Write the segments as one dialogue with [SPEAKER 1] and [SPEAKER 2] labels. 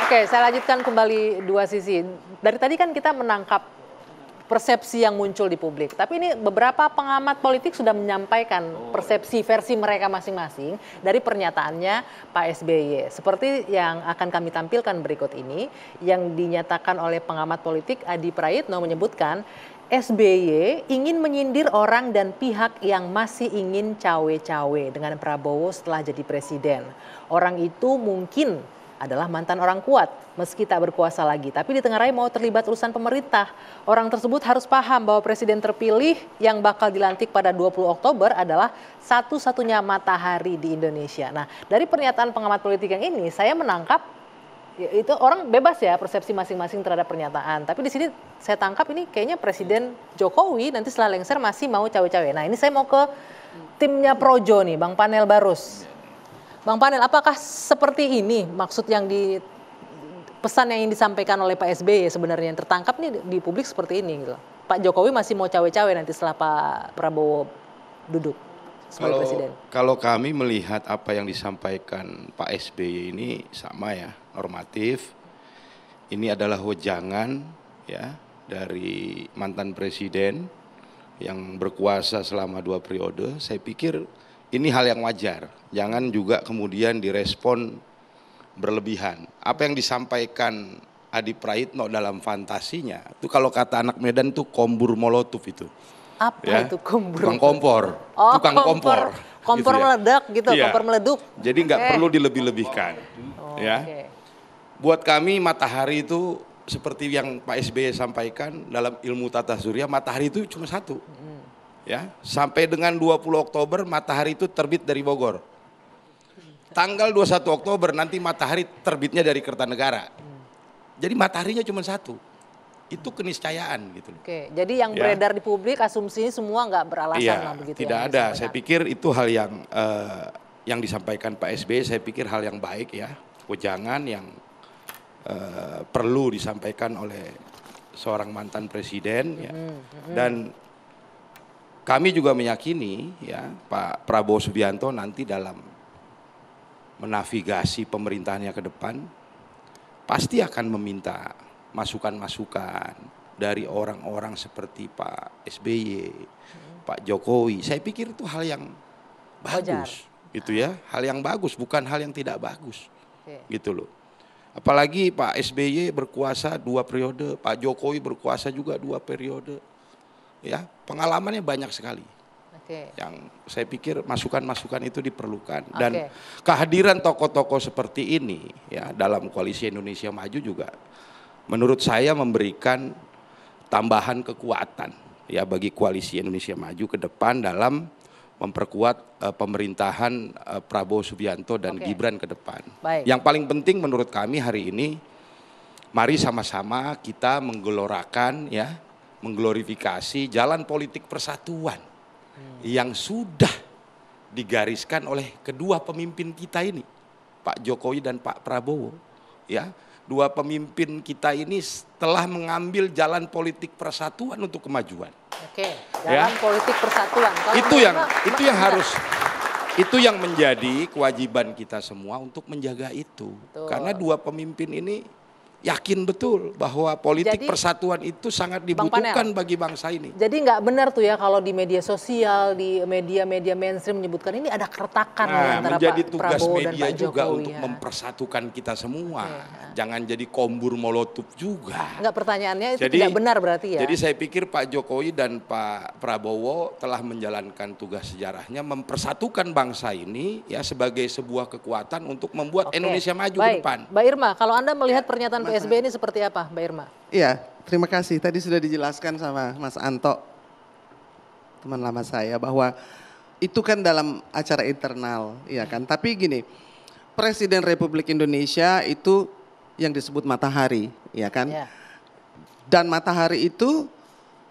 [SPEAKER 1] Oke, saya lanjutkan kembali dua sisi. Dari tadi kan kita menangkap persepsi yang muncul di publik. Tapi ini beberapa pengamat politik sudah menyampaikan persepsi versi mereka masing-masing dari pernyataannya Pak SBY. Seperti yang akan kami tampilkan berikut ini, yang dinyatakan oleh pengamat politik Adi Praitno menyebutkan SBY ingin menyindir orang dan pihak yang masih ingin cawe-cawe dengan Prabowo setelah jadi presiden. Orang itu mungkin adalah mantan orang kuat, meski tak berkuasa lagi. Tapi ditengarai mau terlibat urusan pemerintah. Orang tersebut harus paham bahwa presiden terpilih yang bakal dilantik pada 20 Oktober adalah satu-satunya matahari di Indonesia. Nah, dari pernyataan pengamat politik yang ini, saya menangkap, ya, itu orang bebas ya persepsi masing-masing terhadap pernyataan. Tapi di sini saya tangkap ini kayaknya Presiden Jokowi nanti setelah lengser masih mau cawe-cawe. Nah, ini saya mau ke timnya Projo nih, Bang Panel Barus. Bang Panel, apakah seperti ini maksud yang pesan yang ingin disampaikan oleh Pak SBY sebenarnya yang tertangkap nih di publik seperti ini gitu. Pak Jokowi masih mau cawe-cawe nanti setelah Pak Prabowo duduk sebagai presiden.
[SPEAKER 2] Kalau kami melihat apa yang disampaikan Pak SBY ini sama ya, normatif. Ini adalah wejangan ya dari mantan presiden yang berkuasa selama 2 periode. Saya pikir ini hal yang wajar, jangan juga kemudian direspon berlebihan. Apa yang disampaikan Adi Praitno dalam fantasinya, itu kalau kata anak Medan tuh kombur molotov itu.
[SPEAKER 1] Apa
[SPEAKER 2] ya?
[SPEAKER 1] itu kombur?
[SPEAKER 2] Tukang kompor, tukang kompor.
[SPEAKER 1] Kompor gitu meledak gitu, ya. Kompor meleduk.
[SPEAKER 2] Jadi nggak perlu dilebih-lebihkan. Ya. Buat kami matahari itu seperti yang Pak SBY sampaikan dalam ilmu tata surya, matahari itu cuma satu. Ya, sampai dengan 20 Oktober matahari itu terbit dari Bogor. Tanggal 21 Oktober nanti matahari terbitnya dari Kertanegara. Jadi mataharinya cuma satu. Itu keniscayaan gitu.
[SPEAKER 1] Oke, jadi yang beredar di publik asumsinya semua nggak beralasan lah begitu.
[SPEAKER 2] Tidak ada. Saya pikir itu hal yang disampaikan Pak SBY, saya pikir hal yang baik ya. Wejangan yang perlu disampaikan oleh seorang mantan presiden ya. Dan kami juga meyakini ya Pak Prabowo Subianto nanti dalam menavigasi pemerintahannya ke depan pasti akan meminta masukan-masukan dari orang-orang seperti Pak SBY, Pak Jokowi. Saya pikir itu hal yang bagus, gitu ya, hal yang bagus, bukan hal yang tidak bagus, gitu loh. Apalagi Pak SBY berkuasa 2 periode, Pak Jokowi berkuasa juga 2 periode. Ya, pengalamannya banyak sekali. Yang saya pikir masukan-masukan itu diperlukan dan kehadiran tokoh-tokoh seperti ini ya dalam koalisi Indonesia Maju juga menurut saya memberikan tambahan kekuatan ya bagi koalisi Indonesia Maju ke depan dalam memperkuat pemerintahan Prabowo Subianto dan Gibran ke depan. Yang paling penting menurut kami hari ini, mari sama-sama kita menggelorakan ya, mengglorifikasi jalan politik persatuan yang sudah digariskan oleh kedua pemimpin kita ini, Pak Jokowi dan Pak Prabowo. Ya, 2 pemimpin kita ini telah mengambil jalan politik persatuan untuk kemajuan.
[SPEAKER 1] Jalan politik persatuan.
[SPEAKER 2] Itu yang menjadi kewajiban kita semua untuk menjaga itu. Karena 2 pemimpin ini yakin betul bahwa politik persatuan itu sangat dibutuhkan bagi bangsa ini.
[SPEAKER 1] Jadi nggak benar tuh ya kalau di media sosial, di media-media mainstream menyebutkan ini ada keretakan antara
[SPEAKER 2] menjadi
[SPEAKER 1] Pak
[SPEAKER 2] tugas
[SPEAKER 1] Prabowo
[SPEAKER 2] media
[SPEAKER 1] dan Pak
[SPEAKER 2] juga
[SPEAKER 1] Jokowi,
[SPEAKER 2] untuk mempersatukan kita semua. Jangan jadi kombur molotov juga.
[SPEAKER 1] Enggak, pertanyaannya itu tidak benar berarti ya.
[SPEAKER 2] Jadi saya pikir Pak Jokowi dan Pak Prabowo telah menjalankan tugas sejarahnya mempersatukan bangsa ini ya sebagai sebuah kekuatan untuk membuat Indonesia maju ke depan.
[SPEAKER 1] Mbak Irma, kalau Anda melihat pernyataan Pak SBY ini seperti apa, Mbak Irma?
[SPEAKER 3] Iya, terima kasih. Tadi sudah dijelaskan sama Mas Anto, teman lama saya, bahwa itu kan dalam acara internal, ya kan. Tapi gini, Presiden Republik Indonesia itu yang disebut matahari, ya kan. Dan matahari itu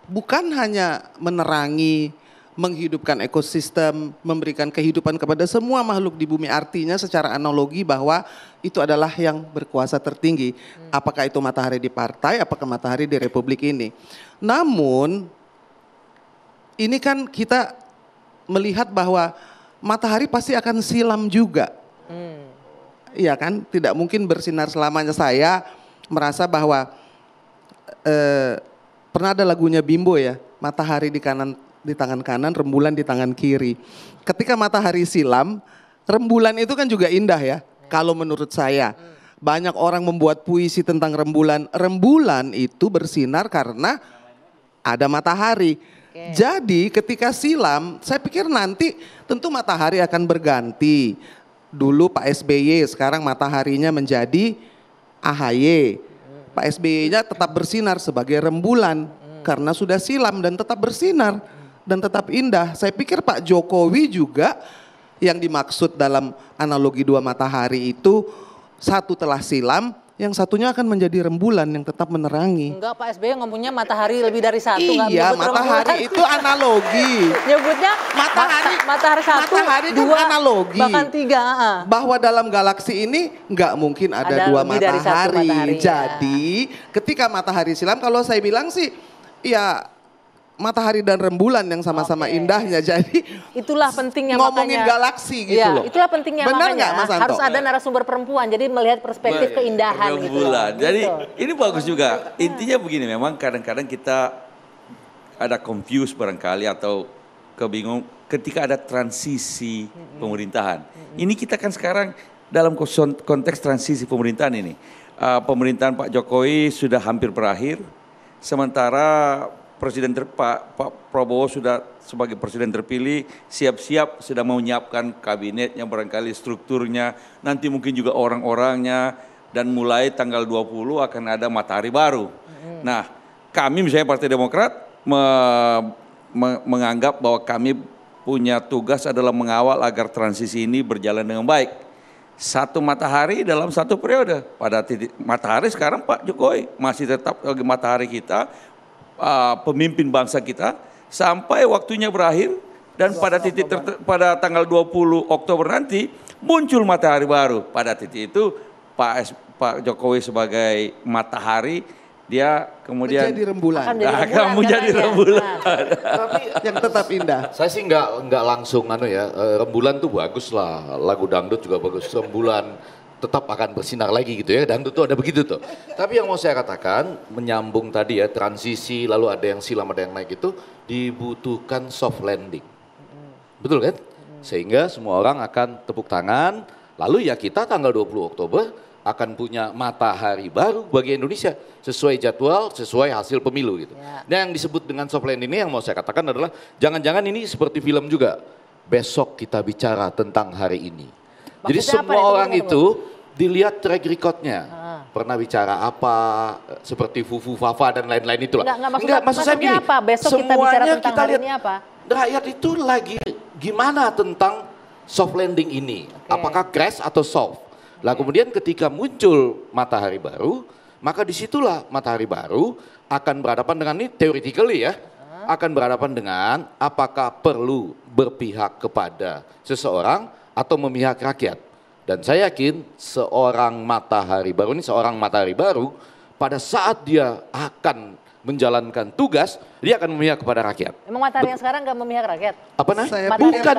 [SPEAKER 3] bukan hanya menerangi, menghidupkan ekosistem, memberikan kehidupan kepada semua makhluk di bumi. Artinya secara analogi bahwa itu adalah yang berkuasa tertinggi. Apakah itu matahari di partai, apakah matahari di republik ini. Namun ini kan kita melihat bahwa matahari pasti akan silam juga. iya kan? Tidak mungkin bersinar selamanya. Saya merasa bahwa pernah ada lagunya Bimbo ya, matahari di tangan kanan, rembulan di tangan kiri. Ketika matahari silam, rembulan itu kan juga indah ya. Kalau menurut saya, banyak orang membuat puisi tentang rembulan. Rembulan itu bersinar karena ada matahari. Jadi ketika silam, saya pikir nanti tentu matahari akan berganti. Dulu Pak SBY, sekarang mataharinya menjadi AHY. Pak SBY-nya tetap bersinar sebagai rembulan karena sudah silam dan tetap bersinar dan tetap indah. Saya pikir Pak Jokowi juga yang dimaksud dalam analogi dua matahari itu, satu telah silam, yang satunya akan menjadi rembulan yang tetap menerangi.
[SPEAKER 1] Enggak, Pak SBY ngomongnya matahari lebih dari satu.
[SPEAKER 3] Iya, matahari itu analogi.
[SPEAKER 1] Nyebutnya matahari satu,
[SPEAKER 3] matahari kan
[SPEAKER 1] dua,
[SPEAKER 3] analogi.
[SPEAKER 1] bahkan tiga.
[SPEAKER 3] Bahwa dalam galaksi ini nggak mungkin ada dua
[SPEAKER 1] lebih dari satu matahari.
[SPEAKER 3] Jadi ketika matahari silam, kalau saya bilang sih, ya matahari dan rembulan yang sama-sama indahnya. Jadi
[SPEAKER 1] itulah pentingnya
[SPEAKER 3] ngomongin
[SPEAKER 1] makanya,
[SPEAKER 3] galaksi gitu loh.
[SPEAKER 1] Itulah pentingnya.
[SPEAKER 3] Benar
[SPEAKER 1] makanya
[SPEAKER 3] nggak, Mas Anto?
[SPEAKER 1] harus ada narasumber perempuan. Jadi melihat perspektif keindahan
[SPEAKER 4] rembulan.
[SPEAKER 1] gitu.
[SPEAKER 4] Jadi ini bagus juga. Intinya begini, memang kadang-kadang kita ada confuse barangkali atau kebingung ketika ada transisi pemerintahan. Ini kita kan sekarang dalam konteks transisi pemerintahan ini. Pemerintahan Pak Jokowi sudah hampir berakhir, sementara Pak Prabowo sudah sebagai presiden terpilih, siap-siap sudah mau menyiapkan kabinetnya, barangkali strukturnya, nanti mungkin juga orang-orangnya, dan mulai tanggal 20 akan ada matahari baru. Nah, kami misalnya Partai Demokrat menganggap bahwa kami punya tugas adalah mengawal agar transisi ini berjalan dengan baik. Satu matahari dalam satu periode. Pada titik matahari sekarang Pak Jokowi masih tetap sebagai matahari kita, pemimpin bangsa kita sampai waktunya berakhir, dan pada tanggal 20 Oktober nanti muncul matahari baru. Pada titik itu Pak Jokowi sebagai matahari, dia kemudian
[SPEAKER 3] menjadi rembulan.
[SPEAKER 4] Akan menjadi rembulan.
[SPEAKER 3] Tapi yang tetap indah.
[SPEAKER 5] Saya sih nggak langsung rembulan tuh bagus lah, lagu dangdut juga bagus, rembulan tetap akan bersinar lagi gitu ya, dangdut tuh ada begitu tuh. Tapi yang mau saya katakan, menyambung tadi ya, transisi lalu ada yang silam ada yang naik itu, dibutuhkan soft landing. Betul kan? Sehingga semua orang akan tepuk tangan, lalu ya kita tanggal 20 Oktober akan punya matahari baru bagi Indonesia sesuai jadwal, sesuai hasil pemilu gitu. Nah yang disebut dengan soft landing ini yang mau saya katakan adalah jangan-jangan ini seperti film juga. Besok kita bicara tentang hari ini. Jadi semua orang itu dilihat track recordnya. Pernah bicara apa, seperti Fufu Fafa dan lain-lain itulah.
[SPEAKER 1] Enggak, maksud saya begini, apa? Besok kita bicara tentang hari ini apa?
[SPEAKER 5] Rakyat itu lagi gimana tentang soft landing ini. Apakah crash atau soft? Lah kemudian ketika muncul matahari baru, maka disitulah matahari baru akan berhadapan dengan ini theoretically ya. Akan berhadapan dengan apakah perlu berpihak kepada seseorang atau memihak rakyat. Dan saya yakin seorang matahari baru ini, seorang matahari baru pada saat dia akan menjalankan tugas, dia akan memihak kepada rakyat.
[SPEAKER 1] Emang matahari yang sekarang gak memihak rakyat?
[SPEAKER 5] Apa nah? Bukan.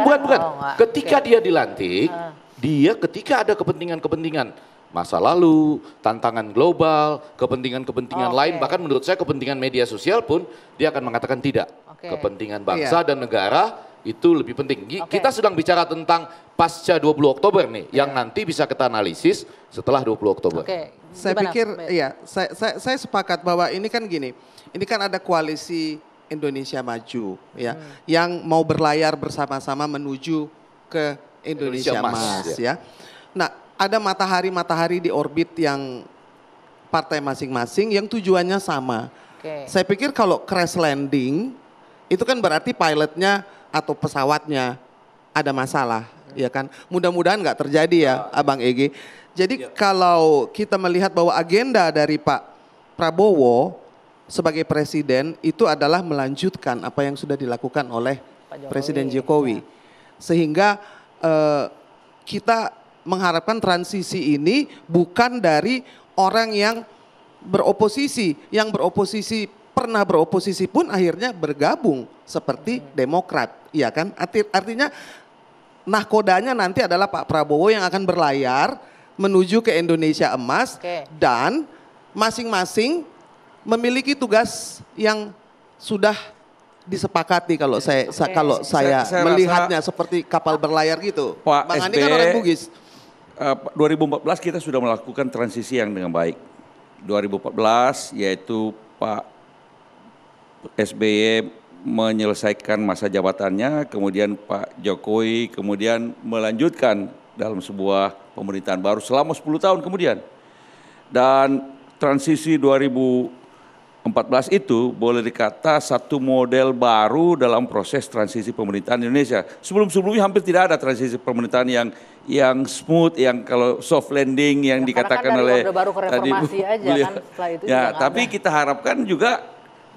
[SPEAKER 5] Ketika dia dilantik, dia ketika ada kepentingan-kepentingan masa lalu, tantangan global, kepentingan-kepentingan lain, bahkan menurut saya kepentingan media sosial pun dia akan mengatakan tidak. Kepentingan bangsa dan negara itu lebih penting. Kita sedang bicara tentang pasca 20 Oktober nih, yang nanti bisa kita analisis setelah 20 Oktober.
[SPEAKER 3] Saya pikir, saya sepakat bahwa ini kan gini, ini kan ada koalisi Indonesia Maju, ya, yang mau berlayar bersama-sama menuju ke Indonesia Emas, ya. Nah, ada matahari-matahari di orbit yang partai masing-masing yang tujuannya sama. Saya pikir kalau crash landing, itu kan berarti pilotnya atau pesawatnya ada masalah, ya kan? Mudah-mudahan nggak terjadi ya, Abang Ege. Jadi kalau kita melihat bahwa agenda dari Pak Prabowo sebagai presiden itu adalah melanjutkan apa yang sudah dilakukan oleh Presiden Jokowi. Sehingga kita mengharapkan transisi ini bukan dari orang yang beroposisi, pernah beroposisi pun akhirnya bergabung seperti Demokrat, ya kan? Artinya nahkodanya nanti adalah Pak Prabowo yang akan berlayar menuju ke Indonesia emas
[SPEAKER 1] Oke.
[SPEAKER 3] dan masing-masing memiliki tugas yang sudah disepakati kalau saya
[SPEAKER 4] Saya
[SPEAKER 3] melihatnya seperti kapal berlayar gitu.
[SPEAKER 4] Pak
[SPEAKER 3] Bang Andi
[SPEAKER 4] SBY
[SPEAKER 3] kan orang Bugis.
[SPEAKER 4] 2014 kita sudah melakukan transisi yang dengan baik. 2014 yaitu Pak SBY menyelesaikan masa jabatannya, kemudian Pak Jokowi kemudian melanjutkan dalam sebuah pemerintahan baru selama 10 tahun kemudian. Dan transisi 2014 itu boleh dikata satu model baru dalam proses transisi pemerintahan Indonesia. Sebelum-sebelumnya hampir tidak ada transisi pemerintahan yang smooth, yang kalau soft landing yang
[SPEAKER 1] Ya,
[SPEAKER 4] dikatakan
[SPEAKER 1] karena kan
[SPEAKER 4] oleh
[SPEAKER 1] dari Orde Baru ke reformasi aja kan, setelah itu
[SPEAKER 4] ya,
[SPEAKER 1] juga
[SPEAKER 4] tapi
[SPEAKER 1] ada.
[SPEAKER 4] kita harapkan juga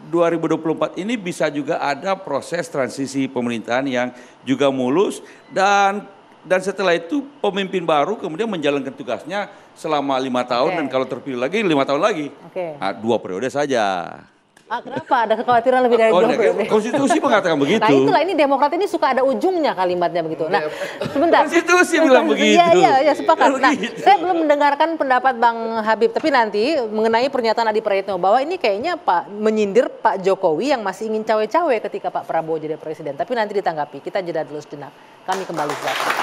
[SPEAKER 4] 2024 ini bisa juga ada proses transisi pemerintahan yang juga mulus dan setelah itu pemimpin baru kemudian menjalankan tugasnya selama 5 tahun dan kalau terpilih lagi 5 tahun lagi.
[SPEAKER 1] Oke.
[SPEAKER 4] 2 periode saja.
[SPEAKER 1] Kenapa ada kekhawatiran lebih dari 2 periode?
[SPEAKER 4] Konstitusi mengatakan begitu.
[SPEAKER 1] Nah itulah, ini Demokrat ini suka ada ujungnya kalimatnya begitu. Nah sebentar.
[SPEAKER 4] Konstitusi bilang begitu.
[SPEAKER 1] Iya sepakat. Nah
[SPEAKER 4] Begitu.
[SPEAKER 1] saya belum mendengarkan pendapat Bang Habib. Tapi nanti mengenai pernyataan Adi Praitno bahwa ini kayaknya menyindir Pak Jokowi yang masih ingin cawe-cawe ketika Pak Prabowo jadi presiden. Tapi nanti ditanggapi. Kita jeda dulu sejenak. Kami kembali sesaat lagi.